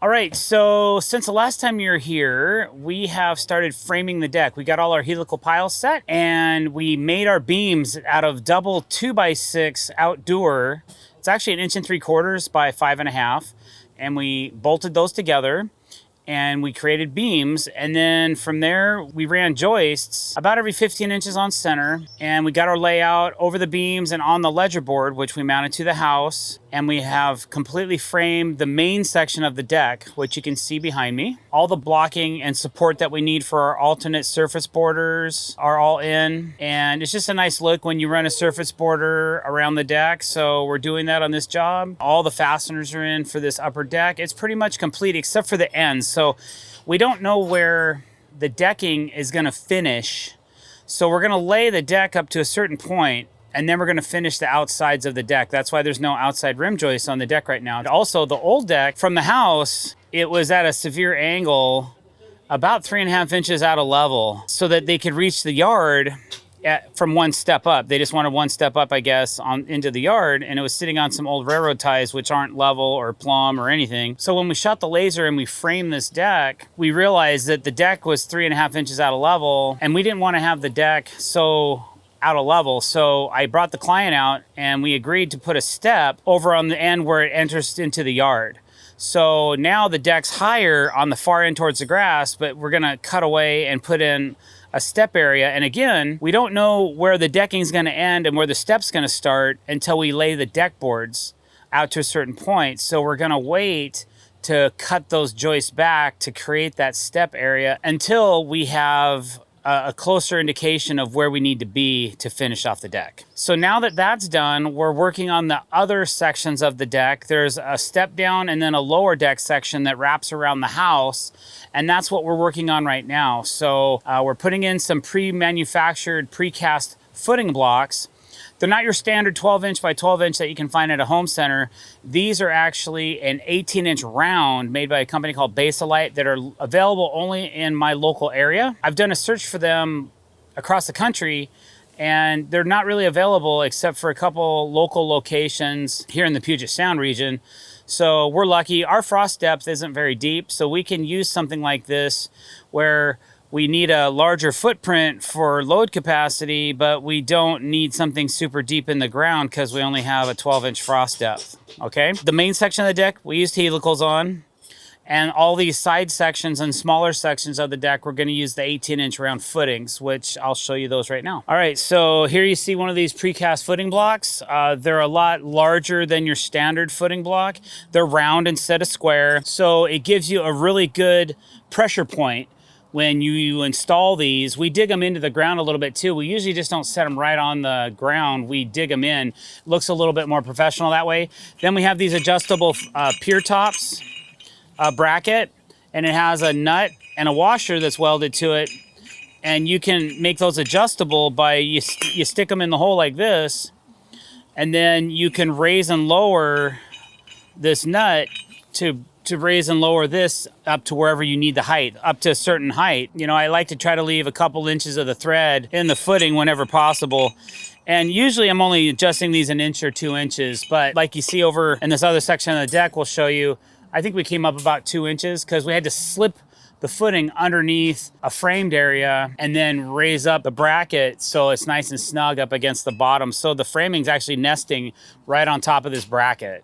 All right, so since the last time you were here, we have started framing the deck. We got all our helical piles set and we made our beams out of double 2x6 outdoor. It's actually 1.75 inches by 5.5. And we bolted those together and we created beams, and then from there we ran joists about every 15 inches on center, and we got our layout over the beams and on the ledger board, which we mounted to the house, and we have completely framed the main section of the deck, which you can see behind me. All the blocking and support that we need for our alternate surface borders are all in, and it's just a nice look when you run a surface border around the deck. So we're doing that on this job. All the fasteners are in for this upper deck. It's pretty much complete except for the ends. So we don't know where the decking is going to finish. So we're going to lay the deck up to a certain point, and then we're going to finish the outsides of the deck. That's why there's no outside rim joists on the deck right now. Also, the old deck from the house, it was at a severe angle, about 3.5 inches out of level, so that they could reach the yard from one step up. They just wanted one step up, I guess, into the yard, and it was sitting on some old railroad ties, which aren't level or plumb or anything. So when we shot the laser and we framed this deck, we realized that the deck was 3.5 inches out of level, and we didn't want to have the deck so out of level. So I brought the client out and we agreed to put a step over on the end where it enters into the yard. So now the deck's higher on the far end towards the grass, but we're gonna cut away and put in a step area. And again, we don't know where the decking is going to end and where the step's going to start until we lay the deck boards out to a certain point. So we're going to wait to cut those joists back to create that step area until we have a closer indication of where we need to be to finish off the deck. So now that that's done, we're working on the other sections of the deck. There's a step down and then a lower deck section that wraps around the house, and that's what we're working on right now. So we're putting in some pre-manufactured, precast footing blocks. They're not your standard 12-inch by 12-inch that you can find at a home center. These are actually an 18-inch round made by a company called Basalite that are available only in my local area. I've done a search for them across the country, and they're not really available except for a couple local locations here in the Puget Sound region. So we're lucky. Our frost depth isn't very deep, so we can use something like this where we need a larger footprint for load capacity, but we don't need something super deep in the ground because we only have a 12-inch frost depth, okay? The main section of the deck, we used helicals on, and all these side sections and smaller sections of the deck, we're gonna use the 18-inch round footings, which I'll show you those right now. All right, so here you see one of these precast footing blocks. They're a lot larger than your standard footing block. They're round instead of square, so it gives you a really good pressure point when you install these. We dig them into the ground a little bit too. We usually just don't set them right on the ground. We dig them in. Looks a little bit more professional that way. Then we have these adjustable pier tops bracket, and it has a nut and a washer that's welded to it. And you can make those adjustable by, you stick them in the hole like this, and then you can raise and lower this nut to raise and lower this up to wherever you need the height, up to a certain height. You know, I like to try to leave a couple inches of the thread in the footing whenever possible. And usually I'm only adjusting these 1 inch or 2 inches, but like you see over in this other section of the deck, we'll show you, I think we came up about 2 inches because we had to slip the footing underneath a framed area and then raise up the bracket so it's nice and snug up against the bottom. So the framing's actually nesting right on top of this bracket.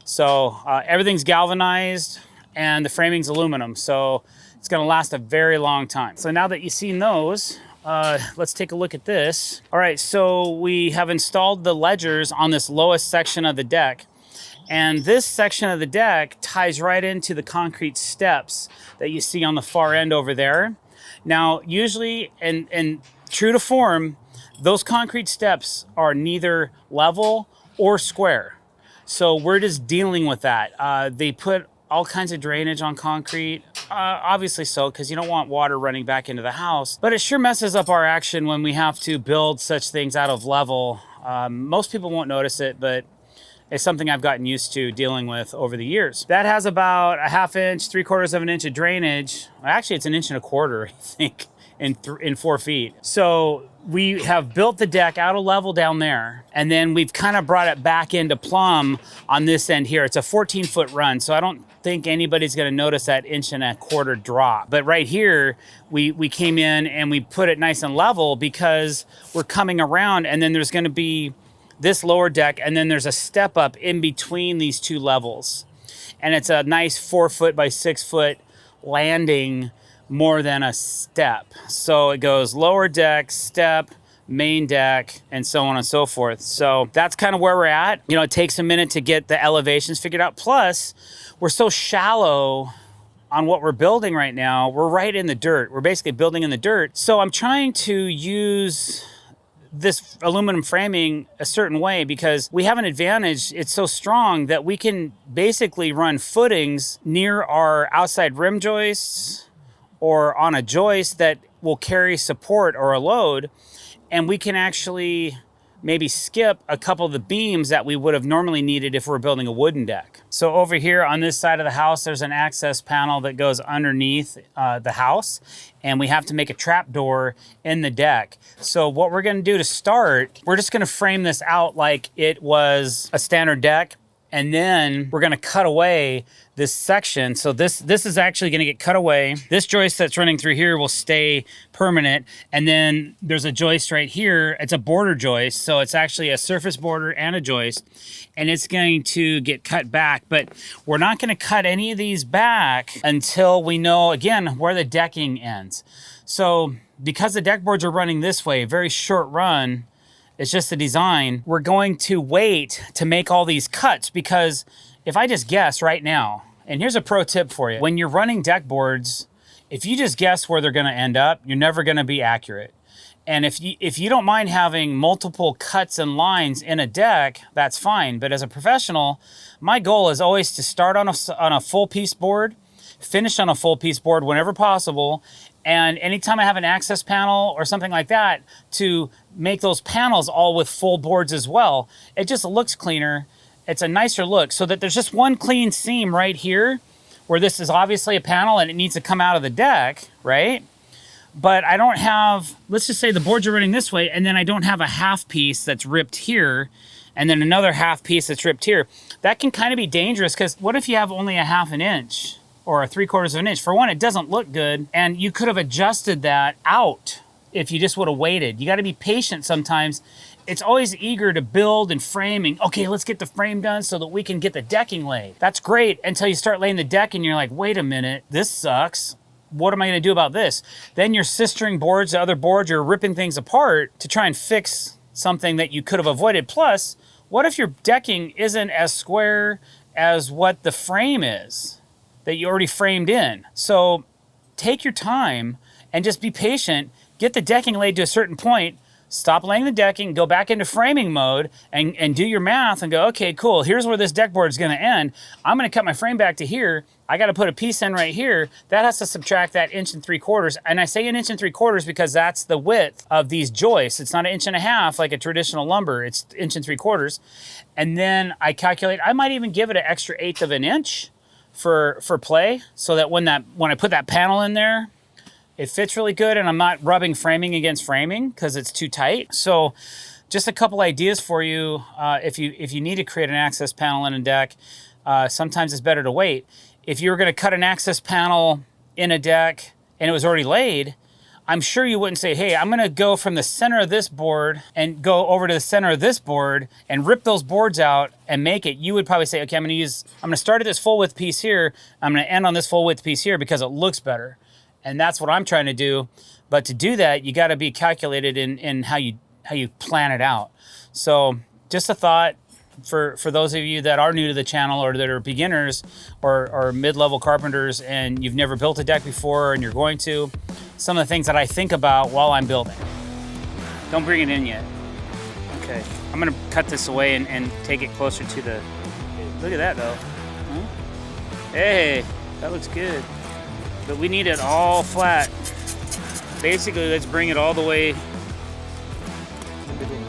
So everything's galvanized and the framing's aluminum, so it's gonna last a very long time. So now that you've seen those, let's take a look at this. All right, so we have installed the ledgers on this lowest section of the deck. And this section of the deck ties right into the concrete steps that you see on the far end over there. Now, usually, and true to form, those concrete steps are neither level or square. So we're just dealing with that. They put all kinds of drainage on concrete, obviously so, because you don't want water running back into the house. But it sure messes up our action when we have to build such things out of level. Most people won't notice it, but it's something I've gotten used to dealing with over the years. That has about a 1/2 inch, 3/4 of an inch of drainage. Actually, it's 1.25 inches, I think, in 4 feet. So we have built the deck out of level down there, and then we've kind of brought it back into plumb on this end here. It's a 14-foot run, so I don't think anybody's going to notice that 1.25 inch drop. But right here, we came in and we put it nice and level because we're coming around, and then there's going to be this lower deck, and then there's a step up in between these two levels. And it's a nice 4 foot by 6 foot landing more than a step. So it goes lower deck, step, main deck, and so on and so forth. So that's kind of where we're at. You know, it takes a minute to get the elevations figured out. Plus, we're so shallow on what we're building right now. We're right in the dirt. We're basically building in the dirt. So I'm trying to use this aluminum framing a certain way because we have an advantage. It's so strong that we can basically run footings near our outside rim joists or on a joist that will carry support or a load, and we can actually maybe skip a couple of the beams that we would have normally needed if we're building a wooden deck. So over here on this side of the house, there's an access panel that goes underneath the house, and we have to make a trap door in the deck. So what we're gonna do to start, we're just gonna frame this out like it was a standard deck, and then we're gonna cut away this section. So this is actually gonna get cut away. This joist that's running through here will stay permanent. And then there's a joist right here. It's a border joist. So it's actually a surface border and a joist. And it's going to get cut back. But we're not gonna cut any of these back until we know, again, where the decking ends. So because the deck boards are running this way, very short run, it's just the design, we're going to wait to make all these cuts because if I just guess right now, and here's a pro tip for you, when you're running deck boards, if you just guess where they're gonna end up, you're never gonna be accurate. And if you don't mind having multiple cuts and lines in a deck, that's fine. But as a professional, my goal is always to start on a full piece board, finish on a full piece board whenever possible, and anytime I have an access panel or something like that, to make those panels all with full boards as well. It just looks cleaner. It's a nicer look so that there's just one clean seam right here where this is obviously a panel and it needs to come out of the deck, right? But I don't have, let's just say the boards are running this way, and then I don't have a half piece that's ripped here and then another half piece that's ripped here. That can kind of be dangerous because what if you have only a 1/2 inch? Or a 3/4 inch. For one, it doesn't look good, and you could have adjusted that out if you just would have waited. You got to be patient sometimes. It's always eager to build and framing. Okay, let's get the frame done so that we can get the decking laid. That's great until you start laying the deck and you're like, wait a minute, this sucks. What am I gonna do about this? Then you're sistering boards to other boards, you're ripping things apart to try and fix something that you could have avoided. Plus, what if your decking isn't as square as what the frame is that you already framed in? So take your time and just be patient, get the decking laid to a certain point, stop laying the decking, go back into framing mode and do your math and go, okay, cool, here's where this deck board is gonna end. I'm gonna cut my frame back to here. I gotta put a piece in right here. That has to subtract that 1.75 inches. And I say 1.75 inches because that's the width of these joists. It's not 1.5 inches like a traditional lumber, it's 1.75 inches. And then I calculate, I might even give it an extra 1/8 of an inch for play, so that when I put that panel in there, it fits really good and I'm not rubbing framing against framing because it's too tight. So just a couple ideas for you. If you need to create an access panel in a deck, sometimes it's better to wait. If you were gonna cut an access panel in a deck and it was already laid, I'm sure you wouldn't say, hey, I'm gonna go from the center of this board and go over to the center of this board and rip those boards out and make it. You would probably say, okay, I'm gonna start at this full width piece here. I'm gonna end on this full width piece here because it looks better. And that's what I'm trying to do. But to do that, you gotta be calculated in how you plan it out. So just a thought for those of you that are new to the channel or that are beginners or mid-level carpenters and you've never built a deck before and you're going to, some of the things that I think about while I'm building. Don't bring it in yet. Okay, I'm gonna cut this away and take it closer to the, look at that though. Huh? Hey, that looks good. But we need it all flat. Basically, let's bring it all the way.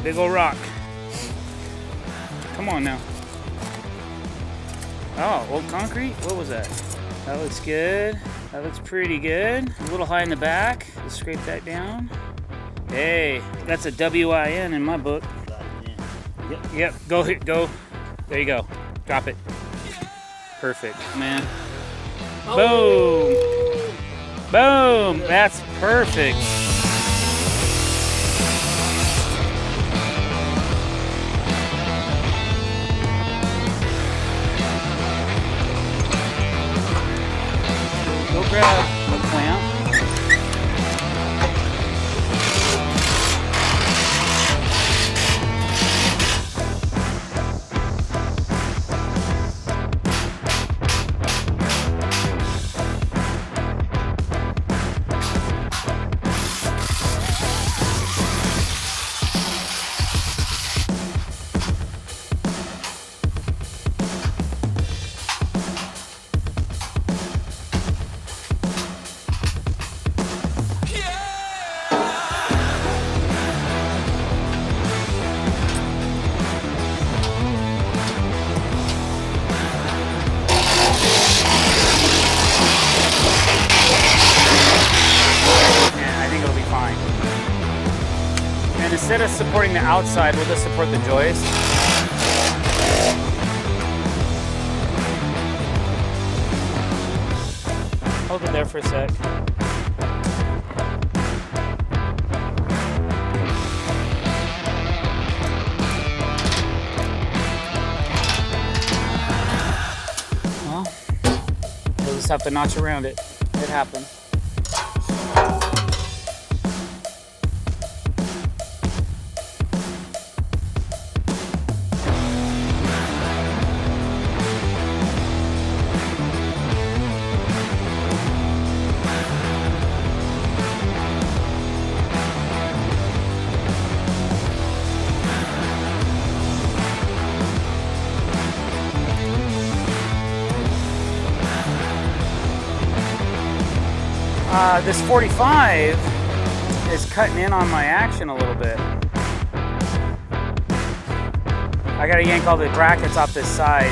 Big old rock. Come on now. Oh, old concrete? What was that? That looks good. That looks pretty good. A little high in the back. Let's scrape that down. Hey, that's a WIN in my book. Yep, go. There you go. Drop it. Perfect, man. Boom. Boom. That's perfect. Go grab a clamp. And instead of supporting the outside, we'll just support the joist. Hold it there for a sec. Well, we'll just have to notch around it. It happens. This 45 is cutting in on my action a little bit. I gotta yank all the brackets off this side.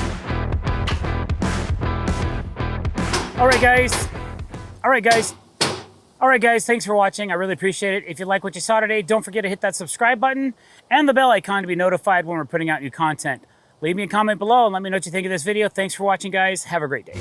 All right, guys, thanks for watching. I really appreciate it. If you like what you saw today, don't forget to hit that subscribe button and the bell icon to be notified when we're putting out new content. Leave me a comment below and let me know what you think of this video. Thanks for watching, guys. Have a great day.